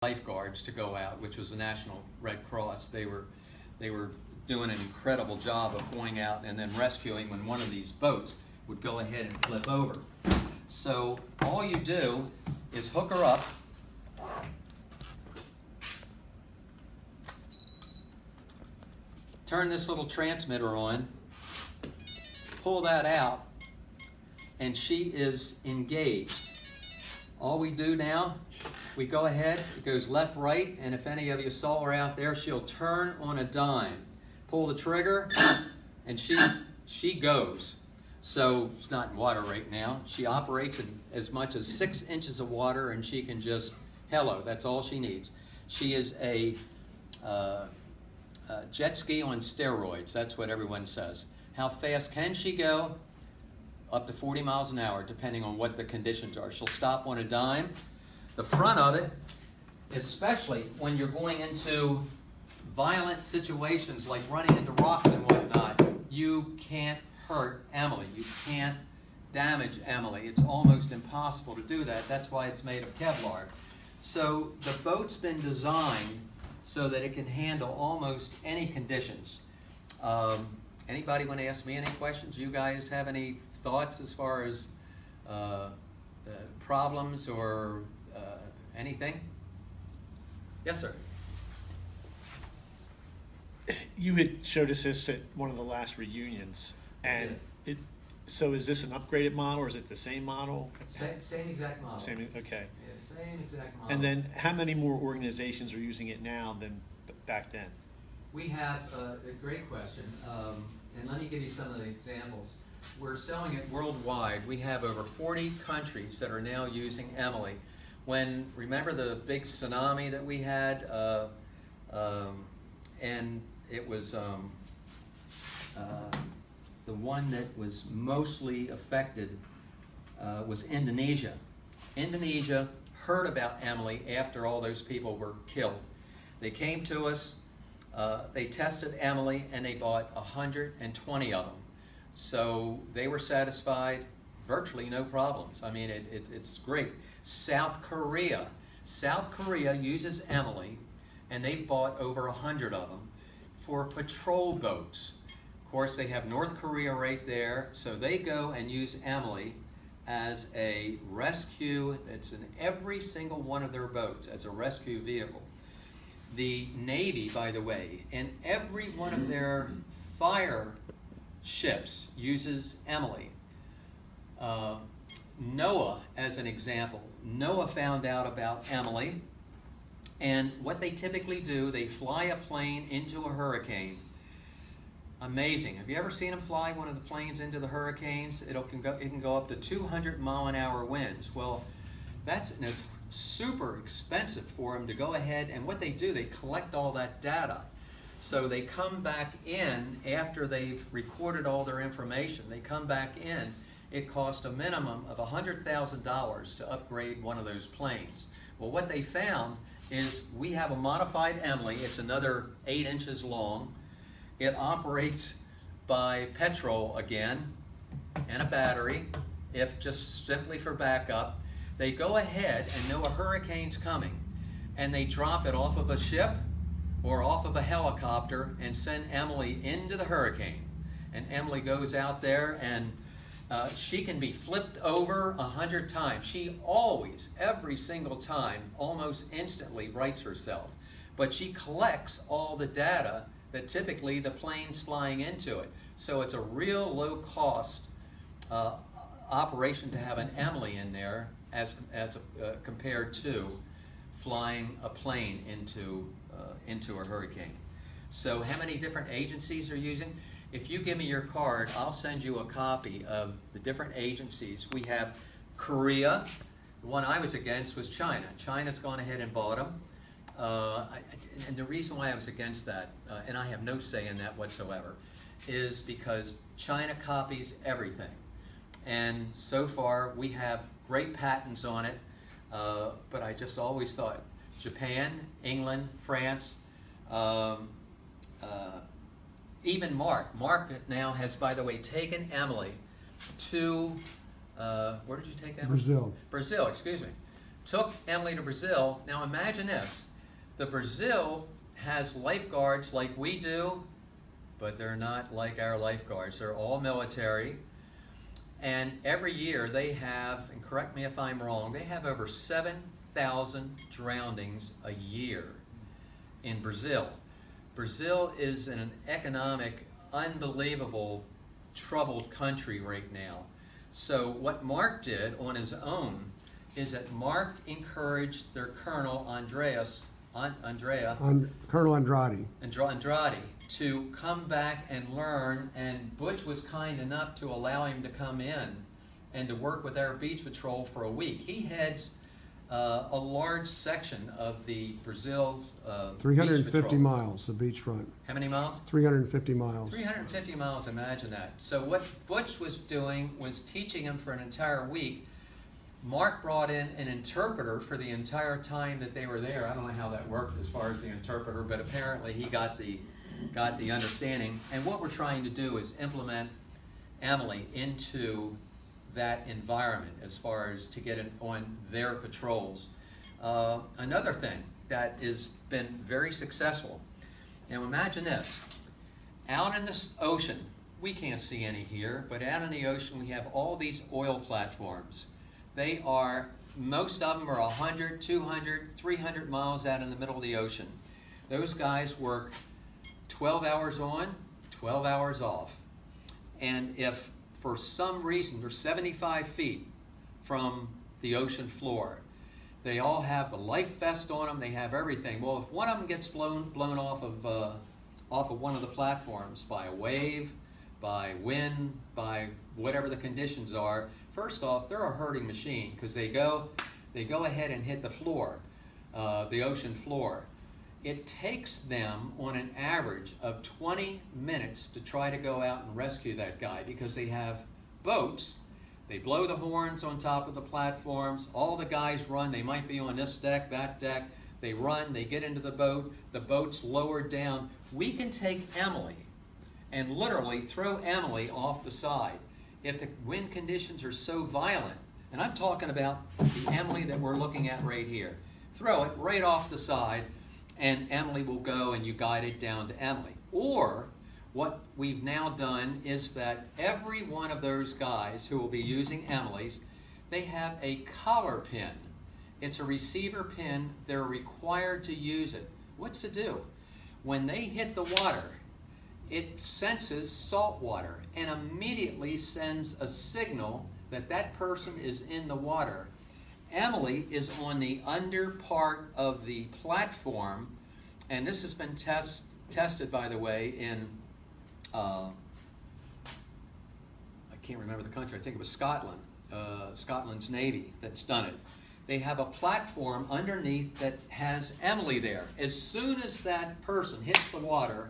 lifeguards to go out, which was the National Red Cross. They were doing an incredible job of going out and then rescuing when one of these boats would go ahead and flip over. So all you do is hook her up, turn this little transmitter on, pull that out, and she is engaged. All we do now, we go ahead, it goes left, right, and if any of you saw her out there, she'll turn on a dime. Pull the trigger, and she goes. So it's not in water right now. She operates in as much as 6 inches of water, and she can just, hello, that's all she needs. She is a jet ski on steroids, that's what everyone says. How fast can she go? Up to 40 miles an hour, depending on what the conditions are. She'll stop on a dime. The front of it, especially when you're going into violent situations like running into rocks and whatnot, you can't hurt Emily. You can't damage Emily. It's almost impossible to do that. That's why it's made of Kevlar. So the boat's been designed so that it can handle almost any conditions. Anybody want to ask me any questions? You guys have any thoughts as far as problems or anything? Yes, sir. You had showed us this at one of the last reunions, and so is this an upgraded model, or is it the same model? Same exact model. Same, okay. Yeah, same exact model. And then how many more organizations are using it now than back then? We have a great question, and let me give you some of the examples. We're selling it worldwide. We have over 40 countries that are now using Emily. Remember the big tsunami that we had, and it was the one that was mostly affected was Indonesia. Indonesia heard about Emily after all those people were killed. They came to us, they tested Emily, and they bought 120 of them. So they were satisfied, virtually no problems. I mean, it's great. South Korea uses Emily, and they've bought over 100 of them for patrol boats. Of course, they have North Korea right there, so they go and use Emily as a rescue. It's in every single one of their boats as a rescue vehicle. The Navy, by the way, in every one of their fire ships uses Emily. NOAA, as an example, NOAA found out about Emily, and what they typically do, they fly a plane into a hurricane. Amazing. Have you ever seen them fly one of the planes into the hurricanes? It can go up to 200-mile-an-hour winds. Well, it's super expensive for them to go ahead, and what they do, they collect all that data. So they come back in after they've recorded all their information. They come back in. It cost a minimum of $100,000 to upgrade one of those planes. Well, what they found is we have a modified Emily. It's another 8 inches long. It operates by petrol again and a battery, if just simply for backup. They go ahead and know a hurricane's coming, and they drop it off of a ship or off of a helicopter and send Emily into the hurricane. And Emily goes out there, and she can be flipped over 100 times. She always, every single time, almost instantly rights herself. But she collects all the data that typically the plane's flying into it. So it's a real low-cost operation to have an Emily in there as compared to flying a plane into a hurricane. So how many different agencies are using? If you give me your card, I'll send you a copy of the different agencies. We have Korea. The one I was against was China. China's gone ahead and bought them. And the reason why I was against that, and I have no say in that whatsoever, is because China copies everything. And so far, we have great patents on it, but I just always thought Japan, England, France, even Mark. Mark now has, by the way, taken Emily to, where did you take Emily? Brazil. Brazil, excuse me. took Emily to Brazil. Now imagine this. The Brazil has lifeguards like we do, but they're not like our lifeguards. They're all military. And every year they have, and correct me if I'm wrong, they have over 7,000 drownings a year in Brazil. Brazil is in an economic, unbelievable, troubled country right now. So what Mark did on his own is that Mark encouraged their Colonel Colonel Andrade. Andrade to come back and learn, and Butch was kind enough to allow him to come in and to work with our beach patrol for a week. He heads a large section of the Brazil 350 beach patrol. miles, the beachfront. How many miles? 350 miles. 350 miles, imagine that. So what Butch was doing was teaching him for an entire week. Mark brought in an interpreter for the entire time that they were there. I don't know how that worked as far as the interpreter, but apparently he got the understanding. And what we're trying to do is implement Emily into that environment as far as to get on their patrols. Another thing that has been very successful. Now imagine this. Out in the ocean, we can't see any here, but out in the ocean we have all these oil platforms. They are, most of them are 100, 200, 300 miles out in the middle of the ocean. Those guys work 12 hours on, 12 hours off. And if for some reason they're 75 feet from the ocean floor, they all have the life vest on them, they have everything. Well, if one of them gets blown off of one of the platforms by a wave, by wind, by whatever the conditions are, first off, they're a hurting machine because they go ahead and hit the floor, the ocean floor. It takes them on an average of 20 minutes to try to go out and rescue that guy because they have boats. They blow the horns on top of the platforms. All the guys run. They might be on this deck, that deck. They run. They get into the boat. The boat's lowered down. We can take Emily and literally throw Emily off the side. If the wind conditions are so violent, and I'm talking about the Emily that we're looking at right here, throw it right off the side and Emily will go and you guide it down to Emily. Or what we've now done is that every one of those guys who will be using Emily's, they have a collar pin. It's a receiver pin. They're required to use it. What's to do? When they hit the water, it senses salt water and immediately sends a signal that that person is in the water. Emily is on the under part of the platform, and this has been tested, by the way, in, I can't remember the country, I think it was Scotland, Scotland's Navy that's done it. They have a platform underneath that has Emily there. As soon as that person hits the water,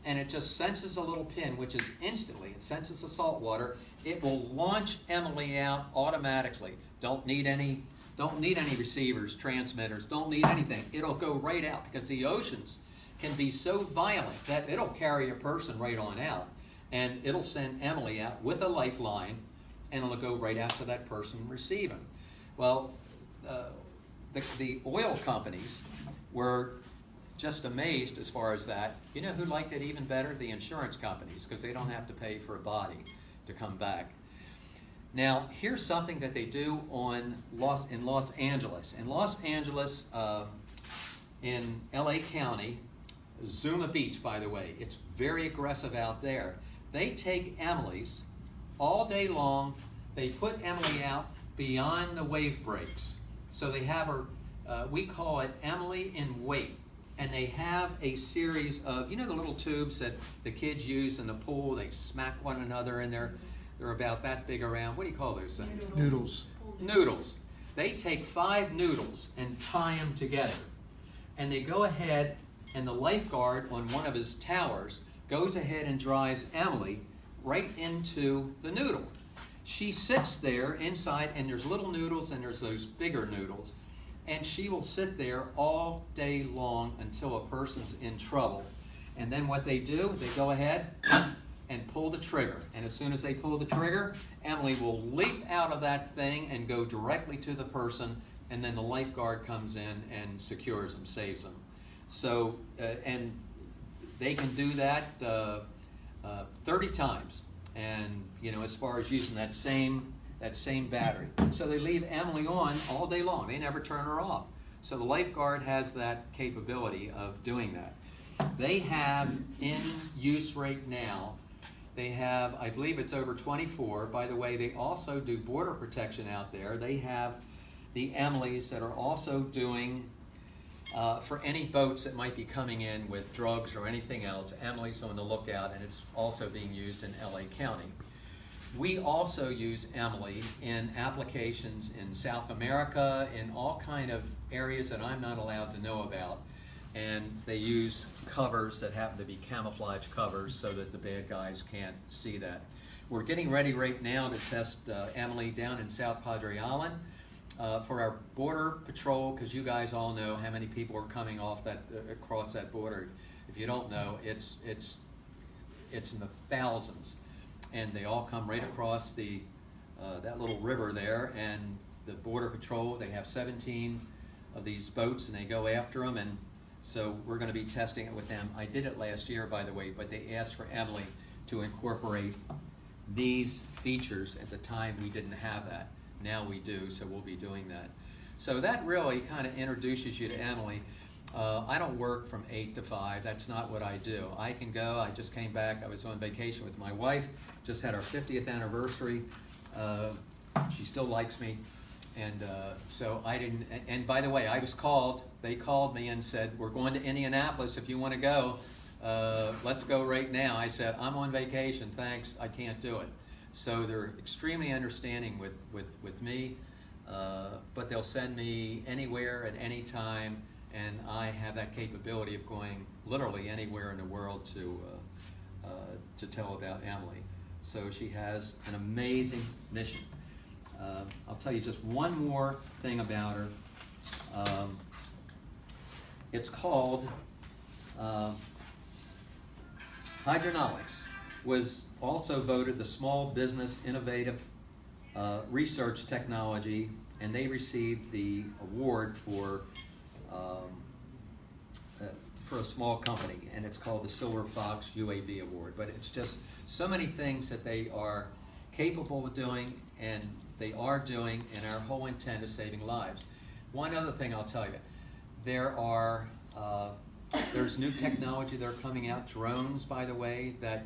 and it just senses a little pin, which is instantly, it senses the salt water, it will launch Emily out automatically. Don't need any receivers, transmitters, don't need anything. It'll go right out because the oceans can be so violent that it'll carry a person right on out, and it'll send Emily out with a lifeline, and it'll go right out to that person receiving. Well, the oil companies were just amazed as far as that. You know who liked it even better? The insurance companies, because they don't have to pay for a body to come back. Now, here's something that they do in Los Angeles. In Los Angeles, in LA County, Zuma Beach, by the way, it's very aggressive out there. They take Emily's all day long. They put Emily out beyond the wave breaks. So they have her, we call it Emily in wait. And they have a series of, you know, the little tubes that the kids use in the pool, they smack one another and they're about that big around. What do you call those things? Noodles. Noodles. They take 5 noodles and tie them together. And they go ahead, and the lifeguard on one of his towers goes ahead and drives Emily right into the noodle. She sits there inside, and there's little noodles and there's those bigger noodles. And she will sit there all day long until a person's in trouble. And then what they do, they go ahead and pull the trigger. And as soon as they pull the trigger, Emily will leap out of that thing and go directly to the person and then the lifeguard comes in and secures them, saves them. So, and they can do that 30 times, and as far as using that same battery. So they leave Emily on all day long. They never turn her off. So the lifeguard has that capability of doing that. They have in use right now, they have, I believe it's over 24. By the way, they also do border protection out there. They have the Emilys that are also doing, for any boats that might be coming in with drugs or anything else, Emily's on the lookout, and it's also being used in LA County. We also use Emily in applications in South America, in all kind of areas that I'm not allowed to know about. And they use covers that happen to be camouflage covers so that the bad guys can't see that. We're getting ready right now to test Emily down in South Padre Island for our border patrol, because you guys all know how many people are coming off that across that border. If you don't know, it's in the thousands, and they all come right across that little river there. And the border patrol, they have 17 of these boats, and they go after them. And so we're going to be testing it with them. I did it last year, by the way, but they asked for Emily to incorporate these features. At the time, we didn't have that. Now we do, so we'll be doing that. So that really kind of introduces you to Emily. I don't work from 8 to 5. That's not what I do. I can go. I just came back. I was on vacation with my wife. Just had our 50th anniversary. She still likes me. And so I didn't, and by the way, I was called. They called me and said, we're going to Indianapolis if you want to go. Let's go right now. I said, I'm on vacation, thanks, I can't do it. So they're extremely understanding with me, but they'll send me anywhere at any time, and I have that capability of going literally anywhere in the world to tell about Emily. So she has an amazing mission. I'll tell you just one more thing about her. It's called Hydronaulics. Was also voted the Small Business Innovative Research Technology, and they received the award for a small company, and it's called the Silver Fox UAV Award. But it's just so many things that they are capable of doing, and they are doing, and our whole intent is saving lives. One other thing I'll tell you, there's new technology that are coming out, drones, by the way, that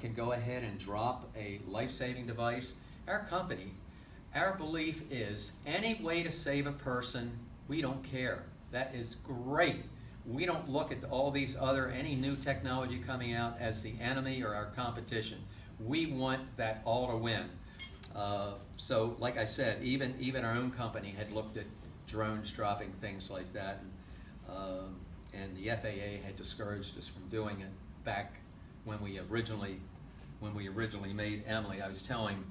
can go ahead and drop a life-saving device. Our company, our belief is any way to save a person, we don't care. That is great. We don't look at all these any new technology coming out as the enemy or our competition. We want that all to win. So like I said, even our own company had looked at drones dropping things like that, and the FAA had discouraged us from doing it back when we originally made Emily. I was telling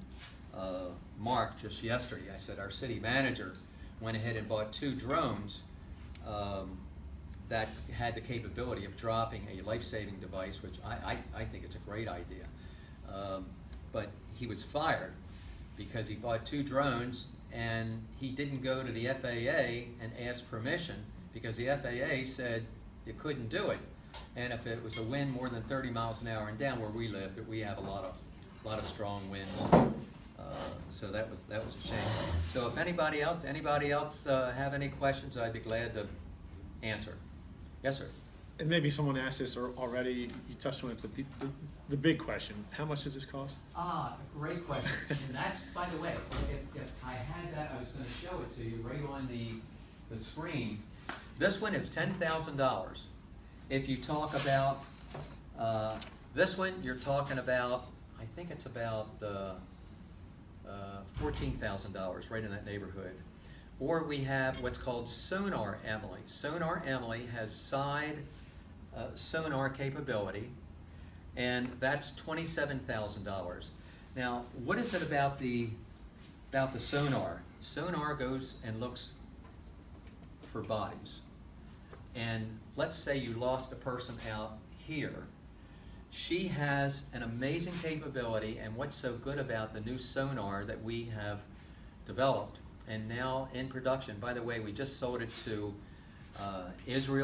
Mark just yesterday, I said our city manager went ahead and bought 2 drones that had the capability of dropping a life-saving device, which I think it's a great idea. But he was fired because he bought 2 drones and he didn't go to the FAA and ask permission, because the FAA said you couldn't do it. And if it was a wind more than 30 miles an hour, and down where we live, that we have a lot of strong winds. So that was a shame. So if anybody else have any questions, I'd be glad to answer. Yes, sir. And maybe someone asked this already, you touched on it, but the big question, how much does this cost? Great question. And that's, by the way, if I had that, I was going to show it to you right on the screen. This one is $10,000. If you talk about this one, you're talking about, I think it's about $14,000, right in that neighborhood. Or we have what's called Sonar Emily. Sonar Emily has side sonar capability, and that's $27,000. Now, what is it about the sonar? Sonar goes and looks for bodies. And let's say you lost a person out here. She has an amazing capability, and what's so good about the new sonar that we have developed and now in production. By the way, we just sold it to Israel.